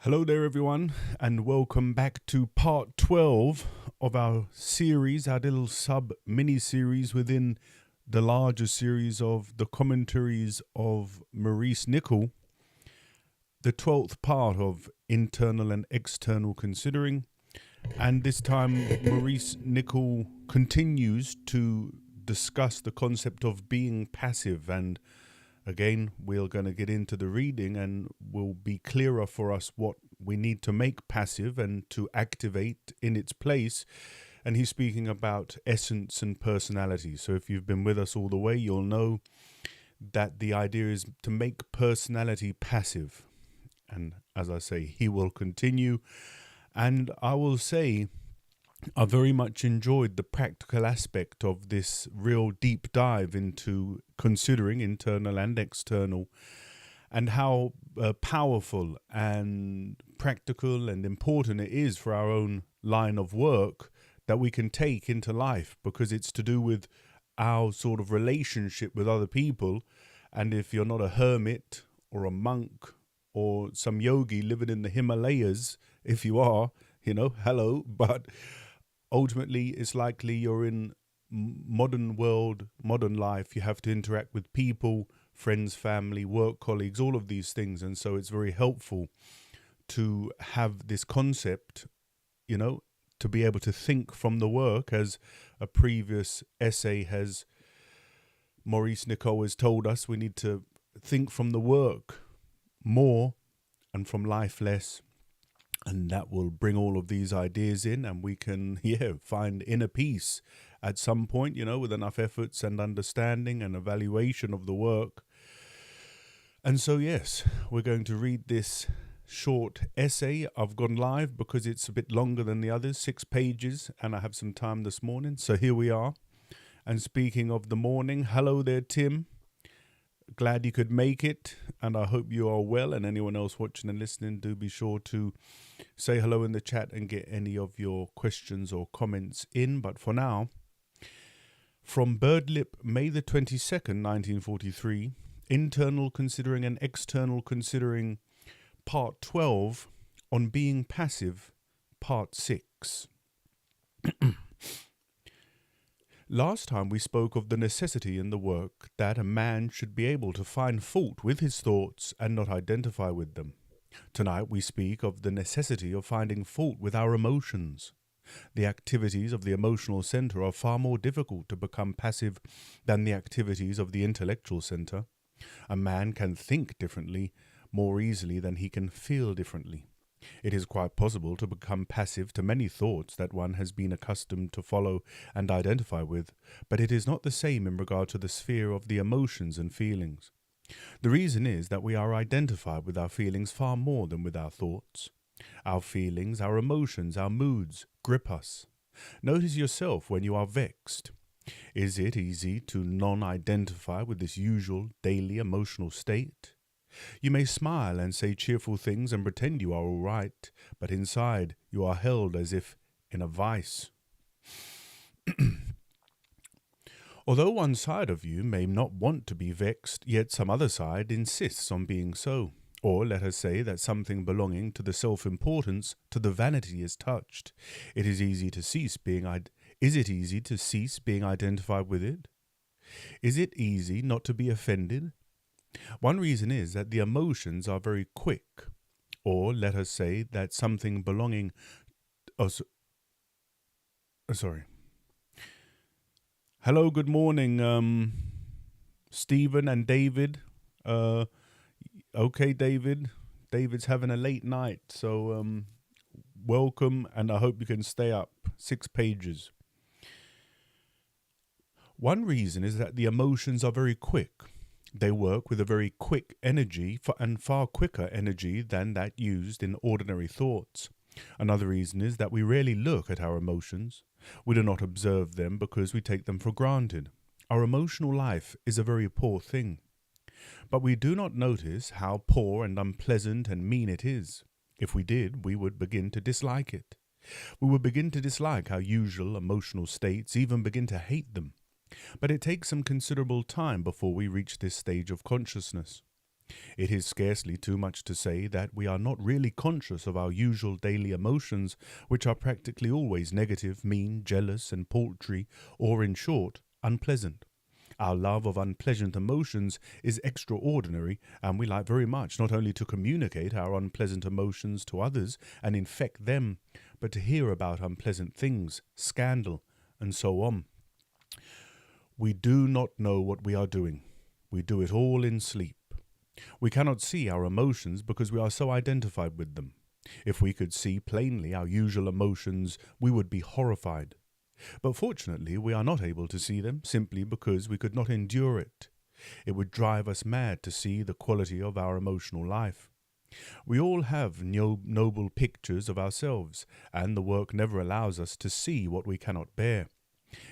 Hello there, everyone, and welcome back to part 12 of our series, our little mini series within the larger series of the Commentaries of Maurice Nicoll, the 12th part of internal and external considering. And this time, Maurice Nicoll continues to discuss the concept of being passive. And again, we're going to get into the reading and will be clearer for us what we need to make passive and to activate in its place. And he's speaking about essence and personality. So if you've been with us all the way, you'll know that the idea is to make personality passive. And as I say, he will continue. And I will say, I very much enjoyed the practical aspect of this real deep dive into considering internal and external, and how powerful and practical and important it is for our own line of work that we can take into life, because it's to do with our sort of relationship with other people. And if you're not a hermit or a monk or some yogi living in the Himalayas, if you are, hello, but ultimately it's likely you're in modern world, modern life. You have to interact with people, friends, family, work colleagues, all of these things. And so it's very helpful to have this concept, to be able to think from the work, as a previous essay has, Maurice Nicoll has told us, we need to think from the work more and from life less. And that will bring all of these ideas in, and we can, find inner peace at some point, with enough efforts and understanding and evaluation of the work. And so, yes, we're going to read this short essay. I've gone live because it's a bit longer than the others, 6 pages, and I have some time this morning. So here we are. And speaking of the morning, hello there, Tim. Glad you could make it, and I hope you are well. And anyone else watching and listening, do be sure to say hello in the chat and get any of your questions or comments in. But for now, from Birdlip, May the 22nd, 1943, Internal Considering and External Considering, Part 12, on Being Passive, Part 6. Last time we spoke of the necessity in the work that a man should be able to find fault with his thoughts and not identify with them. Tonight we speak of the necessity of finding fault with our emotions. The activities of the emotional center are far more difficult to become passive than the activities of the intellectual center. A man can think differently more easily than he can feel differently. It is quite possible to become passive to many thoughts that one has been accustomed to follow and identify with, but it is not the same in regard to the sphere of the emotions and feelings. The reason is that we are identified with our feelings far more than with our thoughts. Our feelings, our emotions, our moods grip us. Notice yourself when you are vexed. Is it easy to non-identify with this usual daily emotional state? You may smile and say cheerful things and pretend you are all right, but inside you are held as if in a vice. Although one side of you may not want to be vexed, yet some other side insists on being so. Or let us say that something belonging to the self-importance, to the vanity, is touched. Is it easy to cease being identified with it? Is it easy not to be offended? One reason is that the emotions are very quick. Or let us say that something belonging... Hello, good morning, Stephen and David. Okay, David. David's having a late night, so welcome, and I hope you can stay up. 6 pages. One reason is that the emotions are very quick. They work with a very quick energy and far quicker energy than that used in ordinary thoughts. Another reason is that we rarely look at our emotions. We do not observe them because we take them for granted. Our emotional life is a very poor thing. But we do not notice how poor and unpleasant and mean it is. If we did, we would begin to dislike it. We would begin to dislike our usual emotional states, even begin to hate them. But it takes some considerable time before we reach this stage of consciousness. It is scarcely too much to say that we are not really conscious of our usual daily emotions, which are practically always negative, mean, jealous, and paltry, or in short, unpleasant. Our love of unpleasant emotions is extraordinary, and we like very much not only to communicate our unpleasant emotions to others and infect them, but to hear about unpleasant things, scandal, and so on. We do not know what we are doing. We do it all in sleep. We cannot see our emotions because we are so identified with them. If we could see plainly our usual emotions, we would be horrified. But fortunately, we are not able to see them simply because we could not endure it. It would drive us mad to see the quality of our emotional life. We all have noble pictures of ourselves, and the work never allows us to see what we cannot bear.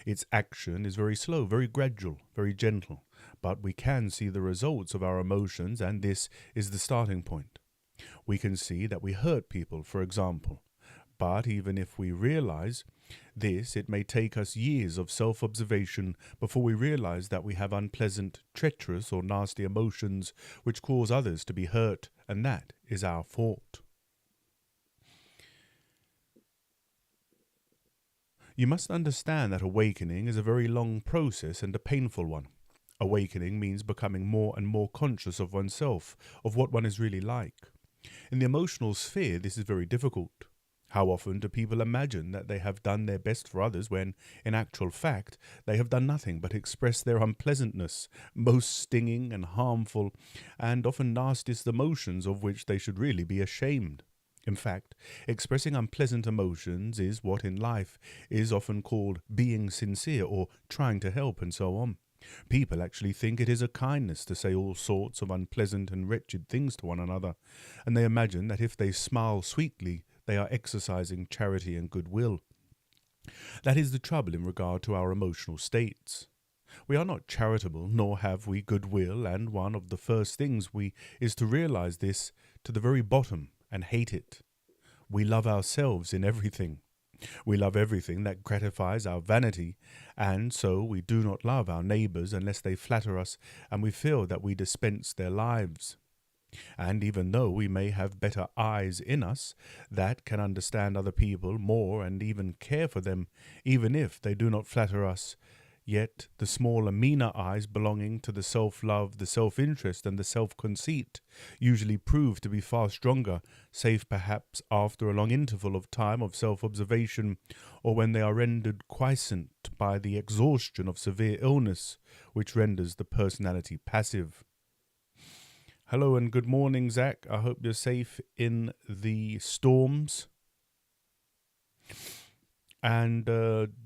Its action is very slow, very gradual, very gentle, but we can see the results of our emotions, and this is the starting point. We can see that we hurt people, for example, but even if we realize this, it may take us years of self-observation before we realize that we have unpleasant, treacherous, or nasty emotions which cause others to be hurt, and that is our fault. You must understand that awakening is a very long process and a painful one. Awakening means becoming more and more conscious of oneself, of what one is really like. In the emotional sphere, this is very difficult. How often do people imagine that they have done their best for others when, in actual fact, they have done nothing but express their unpleasantness, most stinging and harmful, and often nastiest emotions of which they should really be ashamed? In fact, expressing unpleasant emotions is what in life is often called being sincere or trying to help and so on. People actually think it is a kindness to say all sorts of unpleasant and wretched things to one another, and they imagine that if they smile sweetly, they are exercising charity and goodwill. That is the trouble in regard to our emotional states. We are not charitable, nor have we goodwill, and one of the first things is to realize this to the very bottom and hate it. We love ourselves in everything. We love everything that gratifies our vanity, and so we do not love our neighbours unless they flatter us and we feel that we dispense their lives. And even though we may have better eyes in us that can understand other people more and even care for them, even if they do not flatter us, yet the smaller, meaner eyes belonging to the self-love, the self-interest, and the self-conceit usually prove to be far stronger, save perhaps after a long interval of time of self-observation, or when they are rendered quiescent by the exhaustion of severe illness, which renders the personality passive. Hello and good morning, Zach. I hope you're safe in the storms. And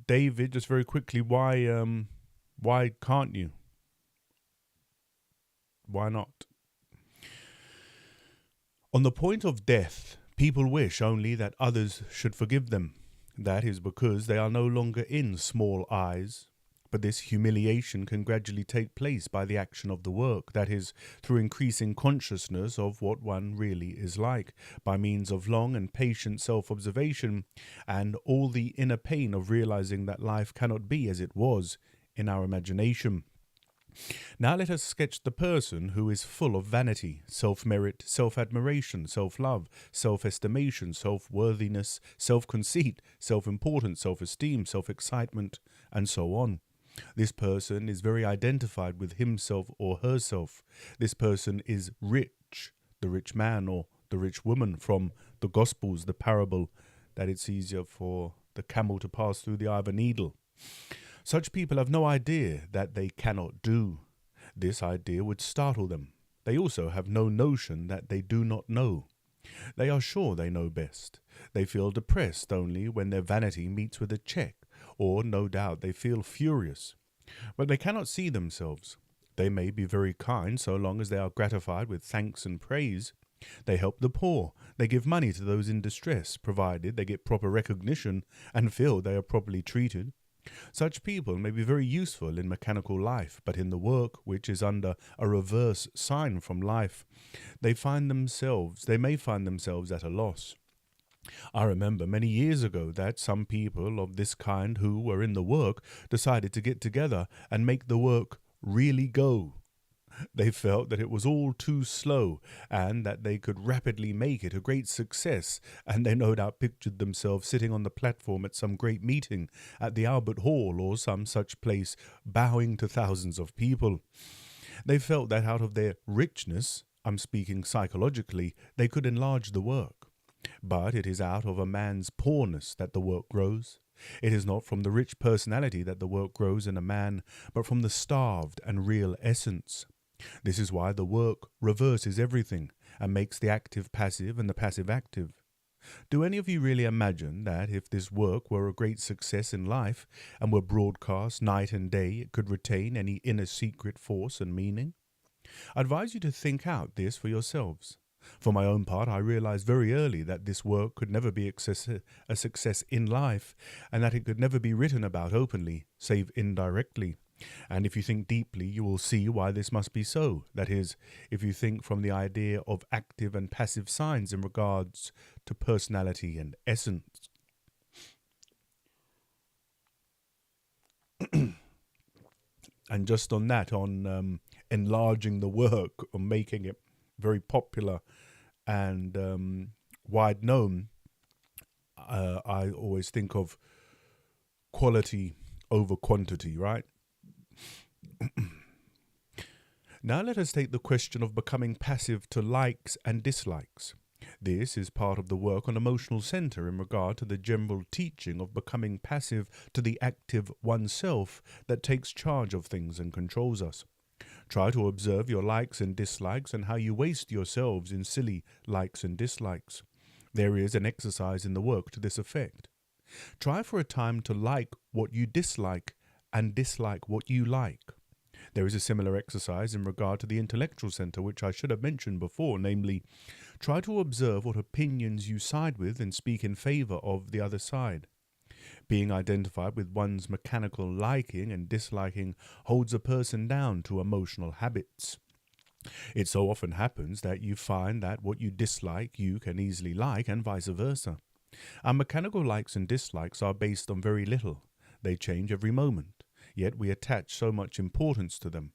David, just very quickly, why can't you? Why not? On the point of death, people wish only that others should forgive them. That is because they are no longer in small eyes. But this humiliation can gradually take place by the action of the work, that is, through increasing consciousness of what one really is like, by means of long and patient self-observation, and all the inner pain of realizing that life cannot be as it was in our imagination. Now let us sketch the person who is full of vanity, self-merit, self-admiration, self-love, self-estimation, self-worthiness, self-conceit, self-importance, self-esteem, self-excitement, and so on. This person is very identified with himself or herself. This person is rich, the rich man or the rich woman from the Gospels, the parable that it's easier for the camel to pass through the eye of a needle. Such people have no idea that they cannot do. This idea would startle them. They also have no notion that they do not know. They are sure they know best. They feel depressed only when their vanity meets with a check, or no doubt they feel furious. But they cannot see themselves. They may be very kind so long as they are gratified with thanks and praise. They help the poor. They give money to those in distress, provided they get proper recognition and feel they are properly treated. Such people may be very useful in mechanical life, but in the work which is under a reverse sign from life, they may find themselves at a loss. I remember many years ago that some people of this kind who were in the work decided to get together and make the work really go. They felt that it was all too slow and that they could rapidly make it a great success, and they no doubt pictured themselves sitting on the platform at some great meeting at the Albert Hall or some such place, bowing to thousands of people. They felt that out of their richness, I'm speaking psychologically, they could enlarge the work. But it is out of a man's poorness that the work grows. It is not from the rich personality that the work grows in a man, but from the starved and real essence. This is why the work reverses everything and makes the active passive and the passive active. Do any of you really imagine that if this work were a great success in life and were broadcast night and day, it could retain any inner secret force and meaning? I advise you to think out this for yourselves. For my own part, I realized very early that this work could never be a success in life, and that it could never be written about openly, save indirectly. And if you think deeply, you will see why this must be so. That is, if you think from the idea of active and passive signs in regards to personality and essence. And just on that, on enlarging the work, on making it very popular and wide known, I always think of quality over quantity, right? Now let us take the question of becoming passive to likes and dislikes. This is part of the work on emotional center in regard to the general teaching of becoming passive to the active oneself that takes charge of things and controls us. Try to observe your likes and dislikes and how you waste yourselves in silly likes and dislikes. There is an exercise in the work to this effect. Try for a time to like what you dislike and dislike what you like. There is a similar exercise in regard to the intellectual center, which I should have mentioned before, namely, try to observe what opinions you side with and speak in favor of the other side. Being identified with one's mechanical liking and disliking holds a person down to emotional habits. It so often happens that you find that what you dislike you can easily like, and vice versa. Our mechanical likes and dislikes are based on very little. They change every moment, yet we attach so much importance to them.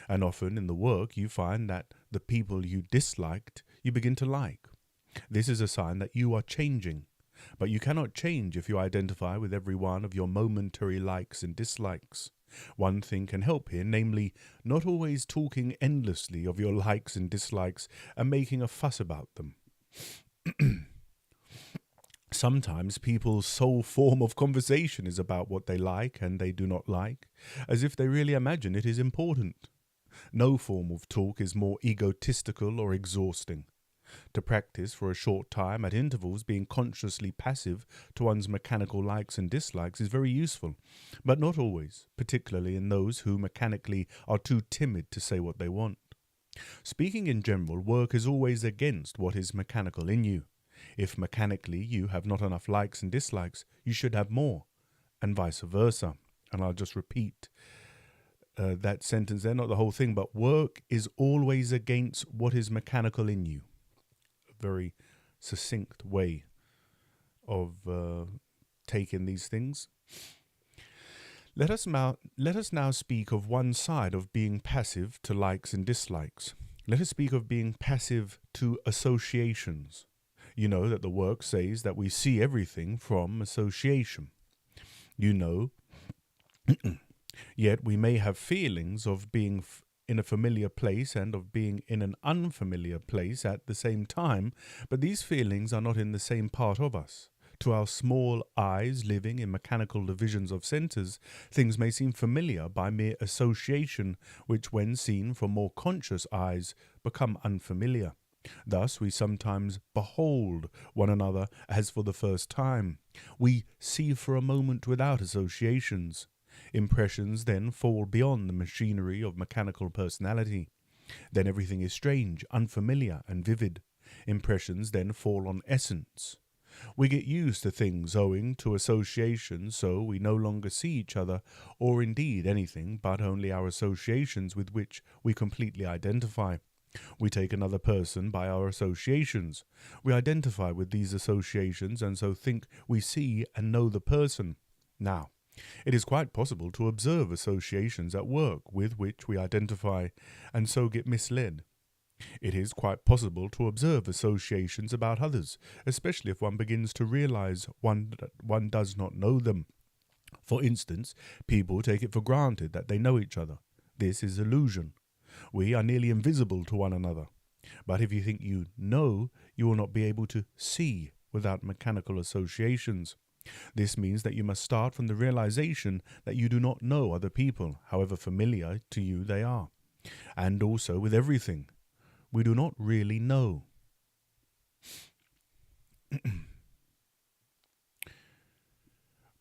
And often in the work you find that the people you disliked you begin to like. This is a sign that you are changing. But you cannot change if you identify with every one of your momentary likes and dislikes. One thing can help here, namely, not always talking endlessly of your likes and dislikes and making a fuss about them. Sometimes people's sole form of conversation is about what they like and they do not like, as if they really imagine it is important. No form of talk is more egotistical or exhausting. To practice for a short time at intervals being consciously passive to one's mechanical likes and dislikes is very useful, but not always, particularly in those who mechanically are too timid to say what they want. Speaking in general, work is always against what is mechanical in you. If mechanically you have not enough likes and dislikes, you should have more, and vice versa. And I'll just repeat that sentence there, not the whole thing, but work is always against what is mechanical in you. Very succinct way of taking these things. Let us now speak of one side of being passive to likes and dislikes. Let us speak of being passive to associations. You know that the work says that we see everything from association. You know, yet we may have feelings of being in a familiar place and of being in an unfamiliar place at the same time, but these feelings are not in the same part of us. To our small eyes living in mechanical divisions of centers, things may seem familiar by mere association, which when seen from more conscious eyes become unfamiliar. Thus we sometimes behold one another as for the first time. We see for a moment without associations. Impressions then fall beyond the machinery of mechanical personality. Then everything is strange, unfamiliar, and vivid. Impressions then fall on essence. We get used to things owing to association, so we no longer see each other, or indeed anything but only our associations with which we completely identify. We take another person by our associations. We identify with these associations and so think we see and know the person. Now, It is quite possible to observe associations at work with which we identify and so get misled. It is quite possible to observe associations about others, especially if one begins to realize one does not know them. For instance, people take it for granted that they know each other. This is illusion. We are nearly invisible to one another. But if you think you know, you will not be able to see without mechanical associations. This means that you must start from the realization that you do not know other people, however familiar to you they are. And also with everything. We do not really know.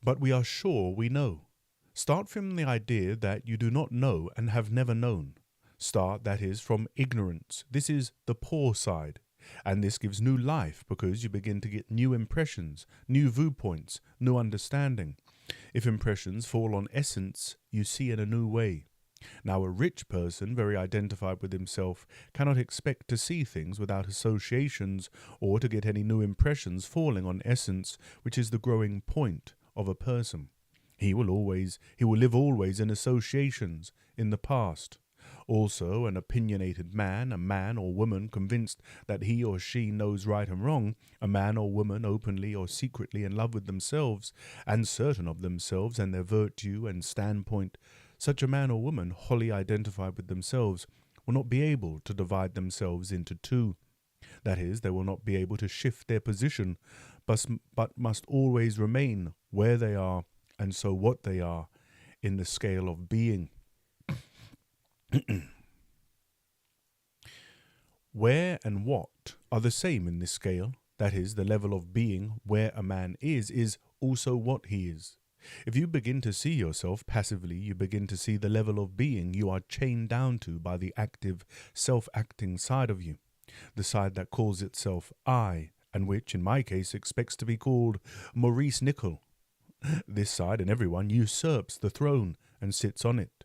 But we are sure we know. Start from the idea that you do not know and have never known. Start, that is, from ignorance. This is the poor side. And this gives new life because you begin to get new impressions, new viewpoints, new understanding. If impressions fall on essence, you see in a new way. Now, a rich person, very identified with himself, cannot expect to see things without associations or to get any new impressions falling on essence, which is the growing point of a person. He will live always in associations, in the past. Also, an opinionated man, a man or woman convinced that he or she knows right and wrong, a man or woman openly or secretly in love with themselves and certain of themselves and their virtue and standpoint, such a man or woman, wholly identified with themselves, will not be able to divide themselves into two. That is, they will not be able to shift their position, but must always remain where they are and so what they are in the scale of being. Where and what are the same in this scale, that is, the level of being where a man is also what he is. If you begin to see yourself passively, you begin to see the level of being you are chained down to by the active, self-acting side of you, the side that calls itself I, and which, in my case, expects to be called Maurice Nicoll. This side, and everyone, usurps the throne and sits on it.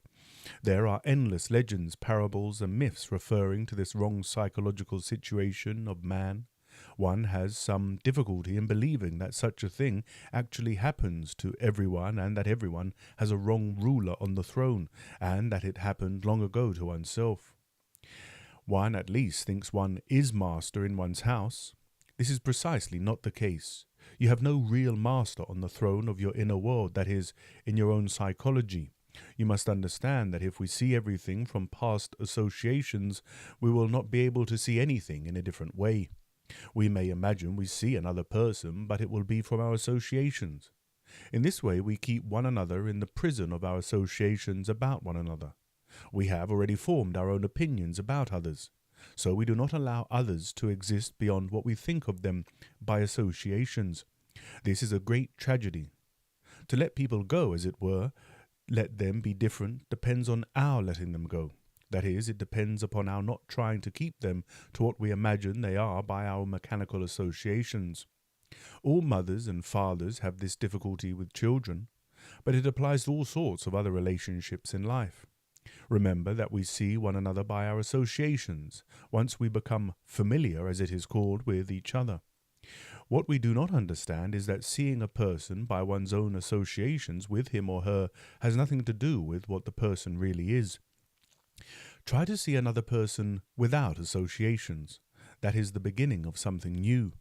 There are endless legends, parables, and myths referring to this wrong psychological situation of man. One has some difficulty in believing that such a thing actually happens to everyone and that everyone has a wrong ruler on the throne and that it happened long ago to oneself. One at least thinks one is master in one's house. This is precisely not the case. You have no real master on the throne of your inner world, that is, in your own psychology. You must understand that if we see everything from past associations, we will not be able to see anything in a different way. We may imagine we see another person, but it will be from our associations. In this way, we keep one another in the prison of our associations about one another. We have already formed our own opinions about others, so we do not allow others to exist beyond what we think of them by associations. This is a great tragedy. To let people go, as it were, let them be different, depends on our letting them go. That is, it depends upon our not trying to keep them to what we imagine they are by our mechanical associations. All mothers and fathers have this difficulty with children, but it applies to all sorts of other relationships in life. Remember that we see one another by our associations, once we become familiar, as it is called, with each other. What we do not understand is that seeing a person by one's own associations with him or her has nothing to do with what the person really is. Try to see another person without associations. That is the beginning of something new.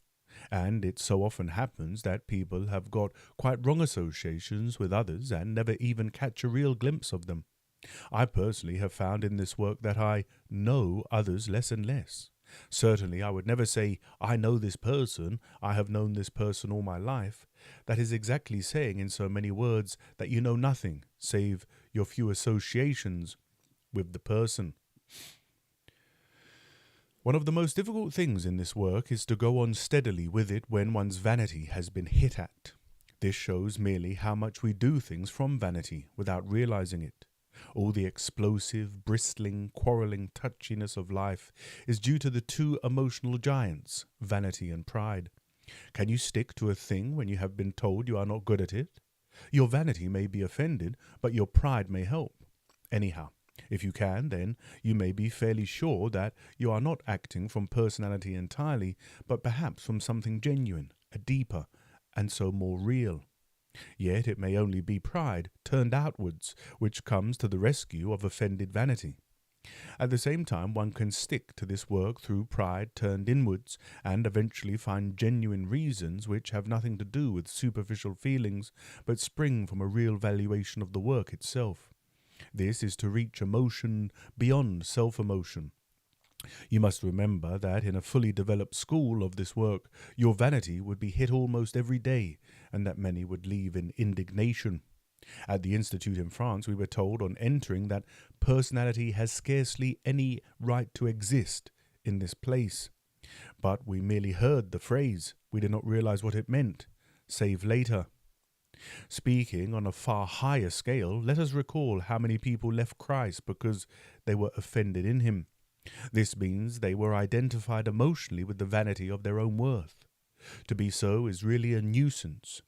And it so often happens that people have got quite wrong associations with others and never even catch a real glimpse of them. I personally have found in this work that I know others less and less. Certainly, I would never say, I know this person, I have known this person all my life. That is exactly saying in so many words that you know nothing, save your few associations with the person. One of the most difficult things in this work is to go on steadily with it when one's vanity has been hit at. This shows merely how much we do things from vanity without realizing it. All the explosive, bristling, quarrelling touchiness of life is due to the two emotional giants, vanity and pride. Can you stick to a thing when you have been told you are not good at it? Your vanity may be offended, but your pride may help. Anyhow, if you can, then you may be fairly sure that you are not acting from personality entirely, but perhaps from something genuine, a deeper, and so more real. Yet it may only be pride turned outwards, which comes to the rescue of offended vanity. At the same time, one can stick to this work through pride turned inwards and eventually find genuine reasons which have nothing to do with superficial feelings but spring from a real valuation of the work itself. This is to reach emotion beyond self-emotion. You must remember that in a fully developed school of this work, your vanity would be hit almost every day, and that many would leave in indignation. At the Institute in France, we were told on entering that personality has scarcely any right to exist in this place. But we merely heard the phrase. We did not realize what it meant, save later. Speaking on a far higher scale, let us recall how many people left Christ because they were offended in him. This means they were identified emotionally with the vanity of their own worth. To be so is really a nuisance.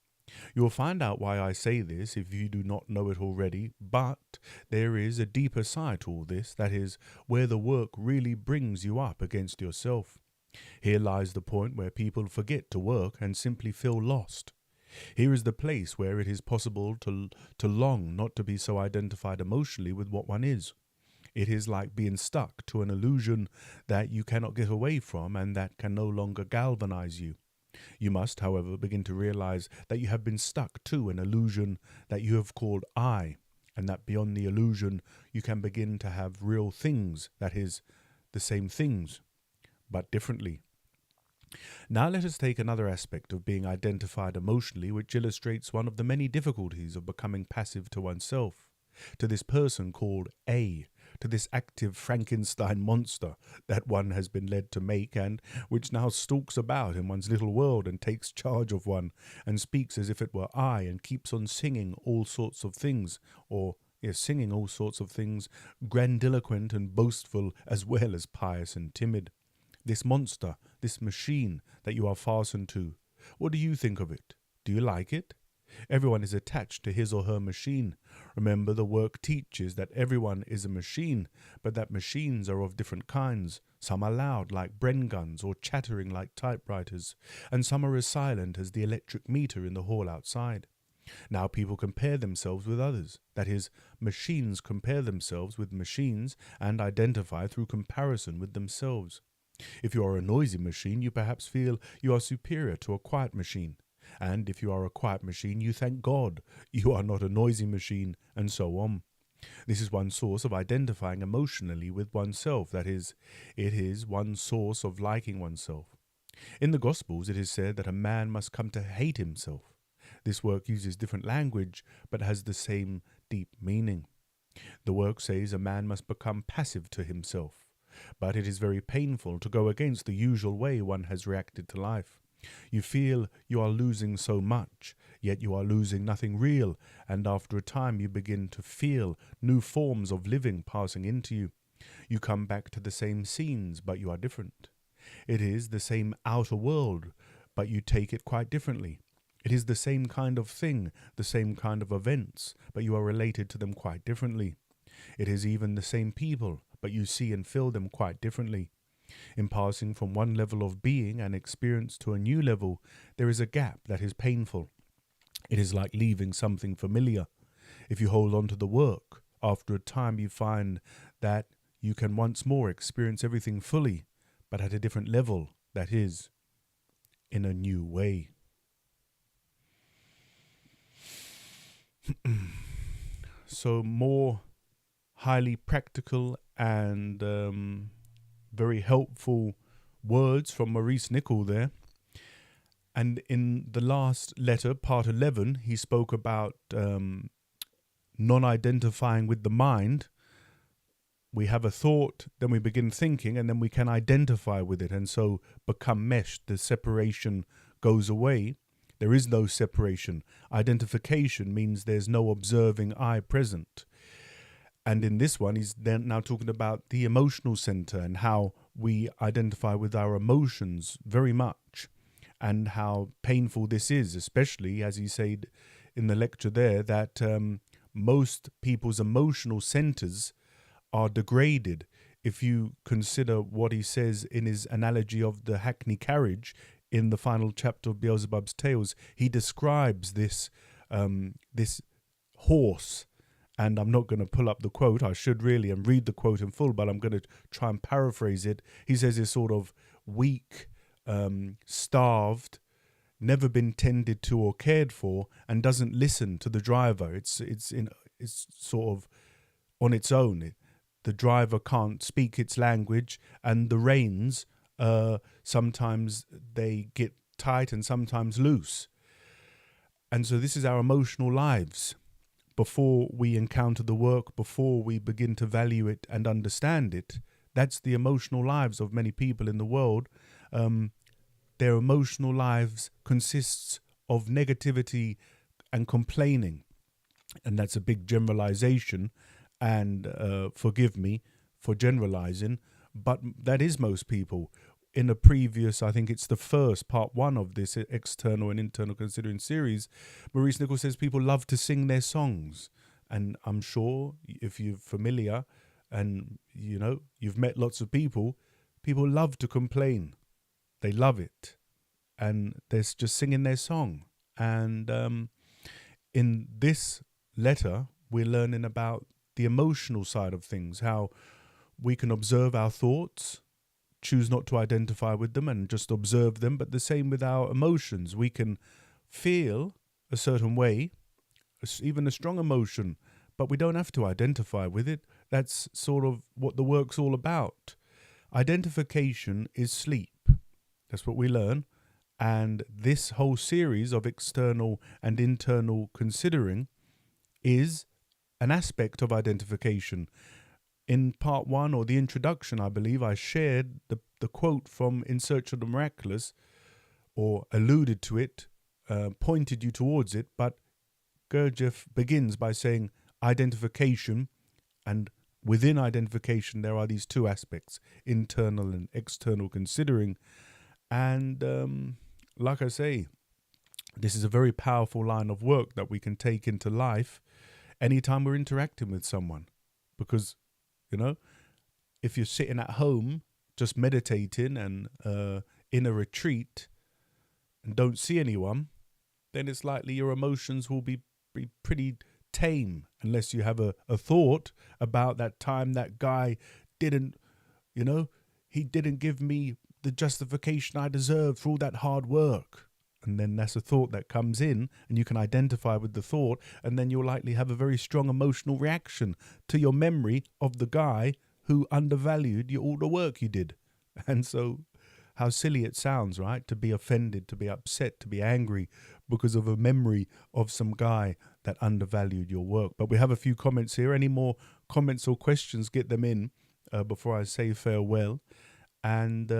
You will find out why I say this if you do not know it already, but there is a deeper side to all this, that is, where the work really brings you up against yourself. Here lies the point where people forget to work and simply feel lost. Here is the place where it is possible to long not to be so identified emotionally with what one is. It is like being stuck to an illusion that you cannot get away from and that can no longer galvanize you. You must, however, begin to realize that you have been stuck to an illusion that you have called I, and that beyond the illusion you can begin to have real things, that is, the same things, but differently. Now let us take another aspect of being identified emotionally, which illustrates one of the many difficulties of becoming passive to oneself, to this person called A, to this active Frankenstein monster that one has been led to make and which now stalks about in one's little world and takes charge of one and speaks as if it were I and keeps on singing all sorts of things, grandiloquent and boastful as well as pious and timid. This monster, this machine that you are fastened to, what do you think of it? Do you like it? Everyone is attached to his or her machine. Remember, the work teaches that everyone is a machine, but that machines are of different kinds. Some are loud like Bren guns or chattering like typewriters, and some are as silent as the electric meter in the hall outside. Now people compare themselves with others. That is, machines compare themselves with machines and identify through comparison with themselves. If you are a noisy machine, you perhaps feel you are superior to a quiet machine. And if you are a quiet machine, you thank God you are not a noisy machine, and so on. This is one source of identifying emotionally with oneself. That is, it is one source of liking oneself. In the Gospels, it is said that a man must come to hate himself. This work uses different language, but has the same deep meaning. The work says a man must become passive to himself, but it is very painful to go against the usual way one has reacted to life. You feel you are losing so much, yet you are losing nothing real, and after a time you begin to feel new forms of living passing into you. You come back to the same scenes, but you are different. It is the same outer world, but you take it quite differently. It is the same kind of thing, the same kind of events, but you are related to them quite differently. It is even the same people, but you see and feel them quite differently. In passing from one level of being and experience to a new level, there is a gap that is painful. It is like leaving something familiar. If you hold on to the work, after a time you find that you can once more experience everything fully, but at a different level, that is, in a new way. So more highly practical and very helpful words from Maurice Nicoll there. And in the last letter, part 11, he spoke about non-identifying with the mind. We have a thought, then we begin thinking, and then we can identify with it, and so become meshed. The separation goes away. There is no separation. Identification means there's no observing I present. And in this one, he's then now talking about the emotional center and how we identify with our emotions very much, and how painful this is, especially, as he said in the lecture there, that most people's emotional centers are degraded. If you consider what he says in his analogy of the hackney carriage in the final chapter of Beelzebub's Tales, he describes this this horse. And I'm not going to pull up the quote. I should really and read the quote in full, but I'm going to try and paraphrase it. He says it's sort of weak, starved, never been tended to or cared for, and doesn't listen to the driver. It's sort of on its own. The driver can't speak its language, and the reins sometimes they get tight and sometimes loose. And so this is our emotional lives. Before we encounter the work, before we begin to value it and understand it, that's the emotional lives of many people in the world. Their emotional lives consists of negativity and complaining. And that's a big generalization, and forgive me for generalizing, but that is most people. In a previous, I think it's the first part one of this external and internal considering series, Maurice Nicoll says people love to sing their songs. And I'm sure if you're familiar and you've met lots of people love to complain. They love it. And they're just singing their song. And in this letter, we're learning about the emotional side of things, how we can observe our thoughts, choose not to identify with them and just observe them. But the same with our emotions. We can feel a certain way, even a strong emotion, but we don't have to identify with it. That's sort of what the work's all about. Identification is sleep. That's what we learn. And this whole series of external and internal considering is an aspect of identification. In part one, or the introduction, I believe, I shared the quote from In Search of the Miraculous, or alluded to it, pointed you towards it, but Gurdjieff begins by saying identification, and within identification there are these two aspects, internal and external considering. And like I say, this is a very powerful line of work that we can take into life anytime we're interacting with someone. Because if you're sitting at home just meditating and in a retreat and don't see anyone, then it's likely your emotions will be pretty tame, unless you have a thought about that time that guy didn't, he didn't give me the justification I deserved for all that hard work. And then that's a thought that comes in, and you can identify with the thought, and then you'll likely have a very strong emotional reaction to your memory of the guy who undervalued all the work you did. And so how silly it sounds, right? To be offended, to be upset, to be angry because of a memory of some guy that undervalued your work. But we have a few comments here. Any more comments or questions, get them in before I say farewell. And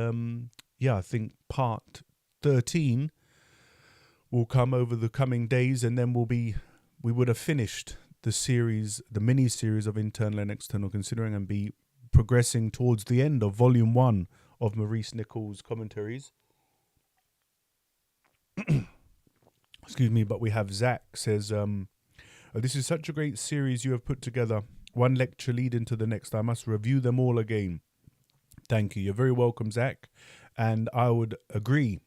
I think part 13 will come over the coming days, and then we would have finished the series, the mini series of internal and external considering, and be progressing towards the end of volume 1 of Maurice Nicoll's Commentaries. Excuse me, but we have Zach says, this is such a great series you have put together. One lecture leading to the next. I must review them all again. Thank you. You're very welcome, Zach. And I would agree.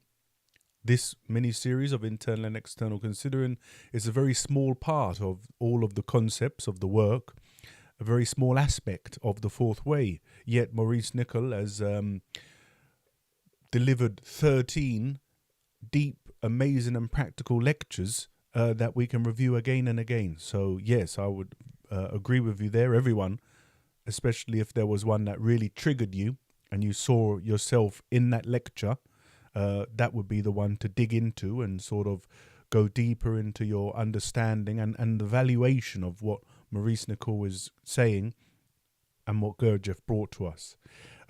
This mini-series of internal and external considering is a very small part of all of the concepts of the work, a very small aspect of the fourth way. Yet Maurice Nicoll has delivered 13 deep, amazing and practical lectures that we can review again and again. So yes, I would agree with you there, everyone, especially if there was one that really triggered you and you saw yourself in that lecture. That would be the one to dig into and sort of go deeper into your understanding and the valuation of what Maurice Nicoll is saying and what Gurdjieff brought to us.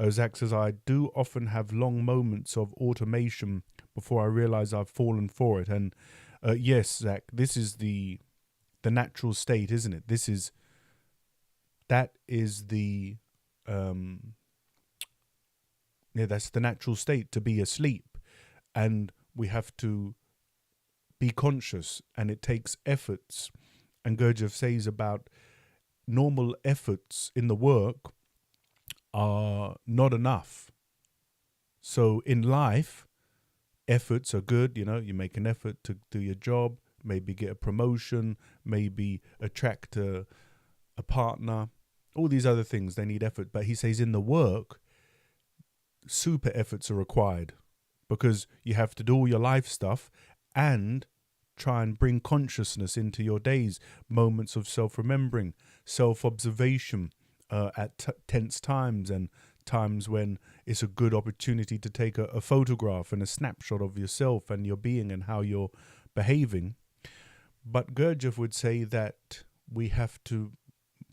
Zach says, I do often have long moments of automation before I realize I've fallen for it. And yes, Zach, this is the natural state, isn't it? That's the natural state, to be asleep. And we have to be conscious, and it takes efforts. And Gurdjieff says about normal efforts in the work are not enough. So in life, efforts are good. You make an effort to do your job, maybe get a promotion, maybe attract a partner, all these other things. They need effort. But he says in the work, super efforts are required, because you have to do all your life stuff and try and bring consciousness into your days, moments of self-remembering, self-observation at tense times, and times when it's a good opportunity to take a photograph and a snapshot of yourself and your being and how you're behaving. But Gurdjieff would say that we have to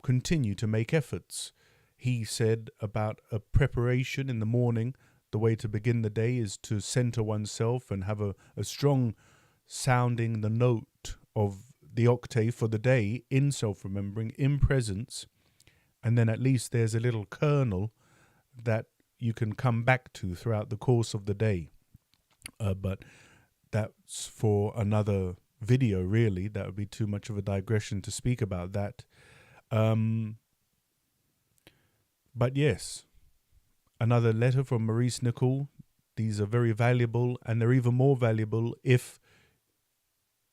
continue to make efforts. He said about a preparation in the morning, the way to begin the day is to center oneself and have a strong sounding the note of the octave for the day in self-remembering, in presence, and then at least there's a little kernel that you can come back to throughout the course of the day. But that's for another video, really. That would be too much of a digression to speak about that. But yes, another letter from Maurice Nicoll. These are very valuable, and they're even more valuable if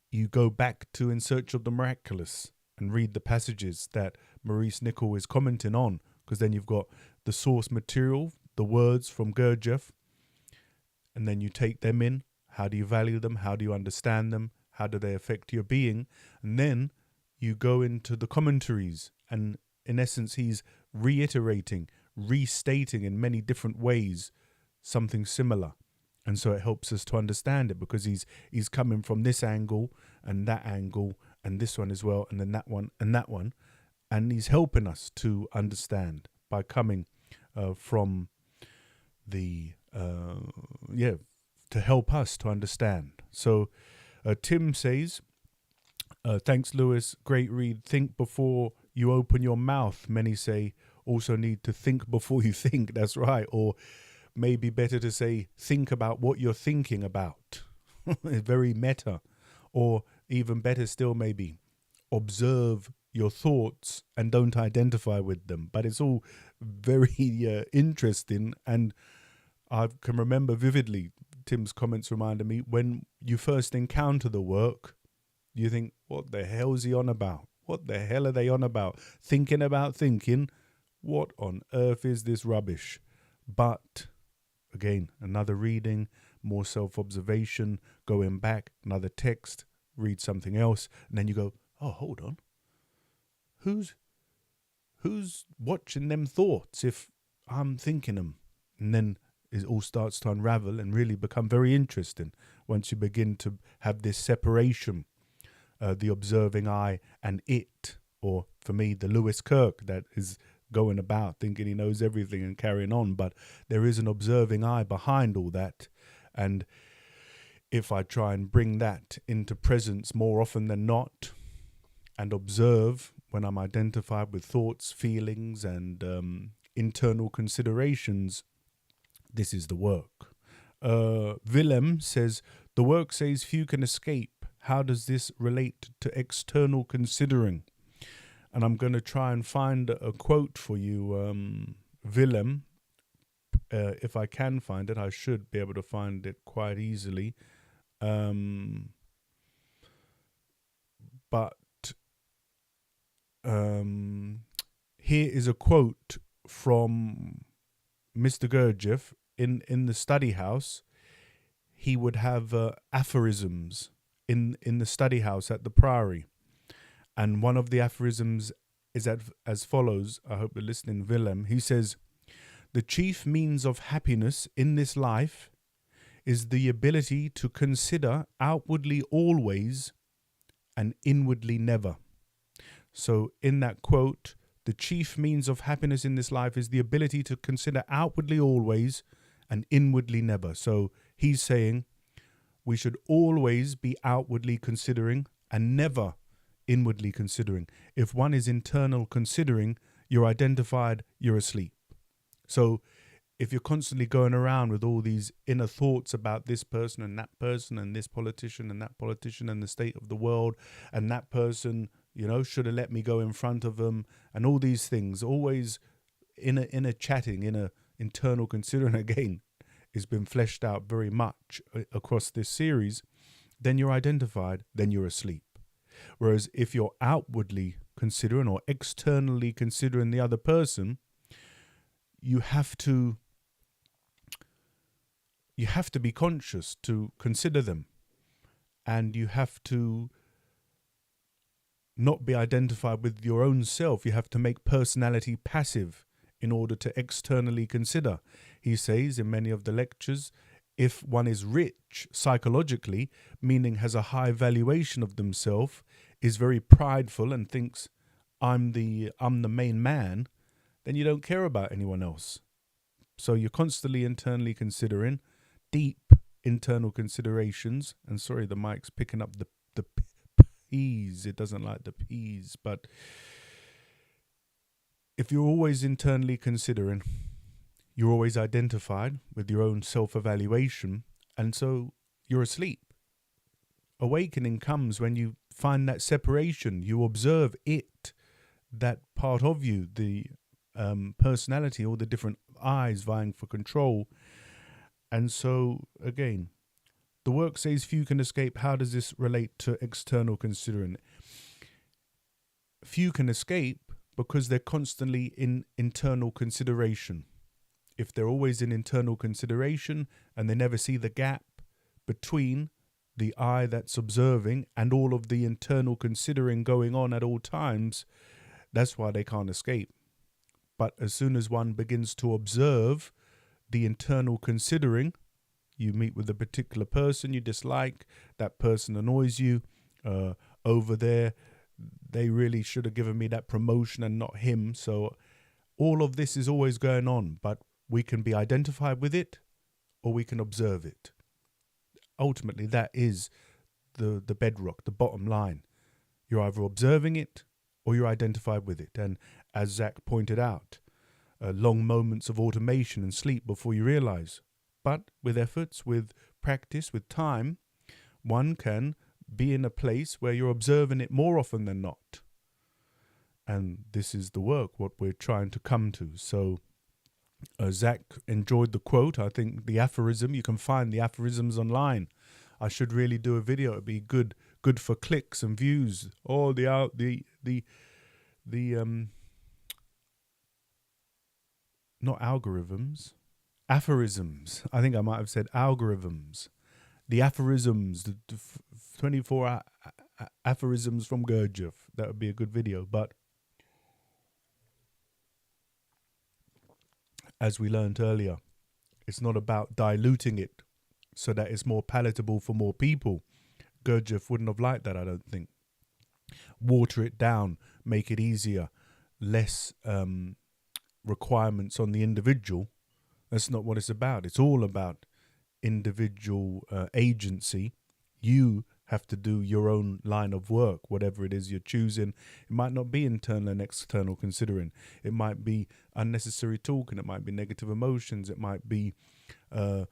you go back to In Search of the Miraculous and read the passages that Maurice Nicoll is commenting on, because then you've got the source material, the words from Gurdjieff, and then you take them in. How do you value them? How do you understand them? How do they affect your being? And then you go into the commentaries, and in essence, he's reiterating, restating in many different ways something similar. And so it helps us to understand it, because he's coming from this angle and that angle and this one as well, and then that one and that one. And he's helping us to understand by coming from the, to help us to understand. So Tim says, thanks, Lewis. Great read. Think before you open your mouth. Many say also need to think before you think. That's right. Or maybe better to say, think about what you're thinking about. Very meta. Or even better still, maybe observe your thoughts and don't identify with them. But it's all very interesting. And I can remember vividly, Tim's comments reminded me, when you first encounter the work, you think, what the hell is he on about? What the hell are they on about? Thinking about thinking. What on earth is this rubbish? But again, another reading, more self-observation, going back, another text, read something else, and then you go, oh, hold on. Who's watching them thoughts if I'm thinking them? And then it all starts to unravel and really become very interesting once you begin to have this separation, the observing eye and it, or for me, the Lewis Kirk that is going about thinking he knows everything and carrying on, but there is an observing eye behind all that. And if I try and bring that into presence more often than not and observe when I'm identified with thoughts, feelings, and internal considerations, this is the work. Willem says, the work says few can escape. How does this relate to external considering? And I'm going to try and find a quote for you, Willem. If I can find it, I should be able to find it quite easily. But here is a quote from Mr. Gurdjieff. In the study house, he would have aphorisms in the study house at the Priory. And one of the aphorisms is as follows. I hope you're listening, Willem. He says, the chief means of happiness in this life is the ability to consider outwardly always and inwardly never. So in that quote, the chief means of happiness in this life is the ability to consider outwardly always and inwardly never. So he's saying we should always be outwardly considering and never inwardly considering. If one is internal considering, you're identified, you're asleep. So if you're constantly going around with all these inner thoughts about this person and that person and this politician and that politician and the state of the world and that person, should have let me go in front of them and all these things, always inner chatting, inner internal considering, again, has been fleshed out very much across this series. then you're identified, then you're asleep. Whereas if you're outwardly considering or externally considering the other person, you have to be conscious to consider them, and you have to not be identified with your own self. You have to make personality passive in order to externally consider. He says in many of the lectures, if one is rich psychologically, meaning has a high valuation of themselves, is very prideful and thinks I'm the main man, then you don't care about anyone else. So you're constantly internally considering, deep internal considerations. And sorry, the mic's picking up the P's. It doesn't like the P's. But if you're always internally considering, you're always identified with your own self-evaluation, and so you're asleep. Awakening comes when you find that separation. You observe it, that part of you, the personality, all the different eyes vying for control. And so, again, the work says few can escape. How does this relate to external considering? Few can escape because they're constantly in internal consideration. If they're always in internal consideration and they never see the gap between the eye that's observing and all of the internal considering going on at all times, that's why they can't escape. But as soon as one begins to observe the internal considering, you meet with a particular person you dislike, that person annoys you, over there, they really should have given me that promotion and not him. So all of this is always going on, but we can be identified with it or we can observe it. Ultimately, that is the bedrock, the bottom line. You're either observing it or you're identified with it. And as Zach pointed out, long moments of automation and sleep before you realize. But with efforts, with practice, with time, one can be in a place where you're observing it more often than not. And this is the work, what we're trying to come to. So Zach enjoyed the quote. I think the aphorism, you can find the aphorisms online. I should really do a video. It'd be good for clicks and views. Oh, not algorithms, aphorisms. I think I might have said algorithms. The aphorisms, the 24 aphorisms from Gurdjieff. That would be a good video. But as we learned earlier, it's not about diluting it so that it's more palatable for more people. Gurdjieff wouldn't have liked that, I don't think. Water it down, make it easier, less requirements on the individual. That's not what it's about. It's all about individual agency. You have to do your own line of work, whatever it is you're choosing. It might not be internal and external considering. It might be unnecessary talking. It might be negative emotions. It might be the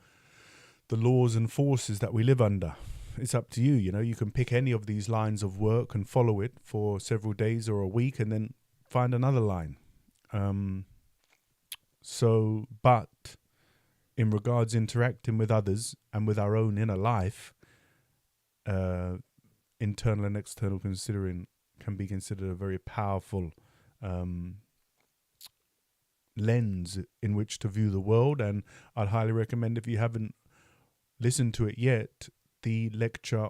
laws and forces that we live under. It's up to you. You know, you can pick any of these lines of work and follow it for several days or a week and then find another line. But in regards interacting with others and with our own inner life, internal and external considering can be considered a very powerful lens in which to view the world. And I'd highly recommend, if you haven't listened to it yet, the lecture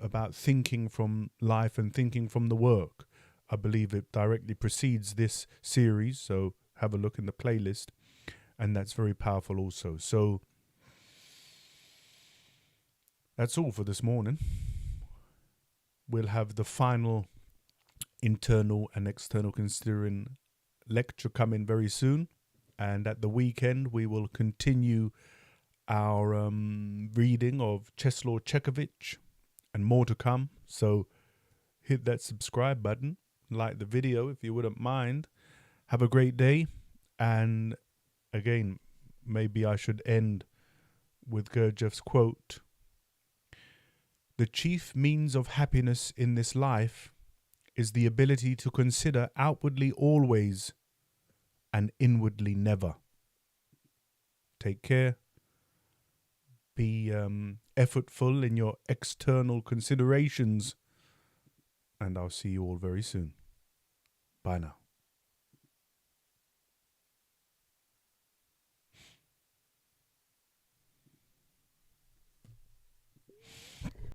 about thinking from life and thinking from the work. I believe it directly precedes this series, so have a look in the playlist, and that's very powerful also. So that's all for this morning. We'll have the final internal and external considering lecture coming very soon, and at the weekend we will continue our reading of Czeslaw Czechovic and more to come. So hit that subscribe button, like the video if you wouldn't mind. Have a great day, and again, maybe I should end with Gurdjieff's quote: "The chief means of happiness in this life is the ability to consider outwardly always and inwardly never." Take care. Be effortful in your external considerations. And I'll see you all very soon. Bye now.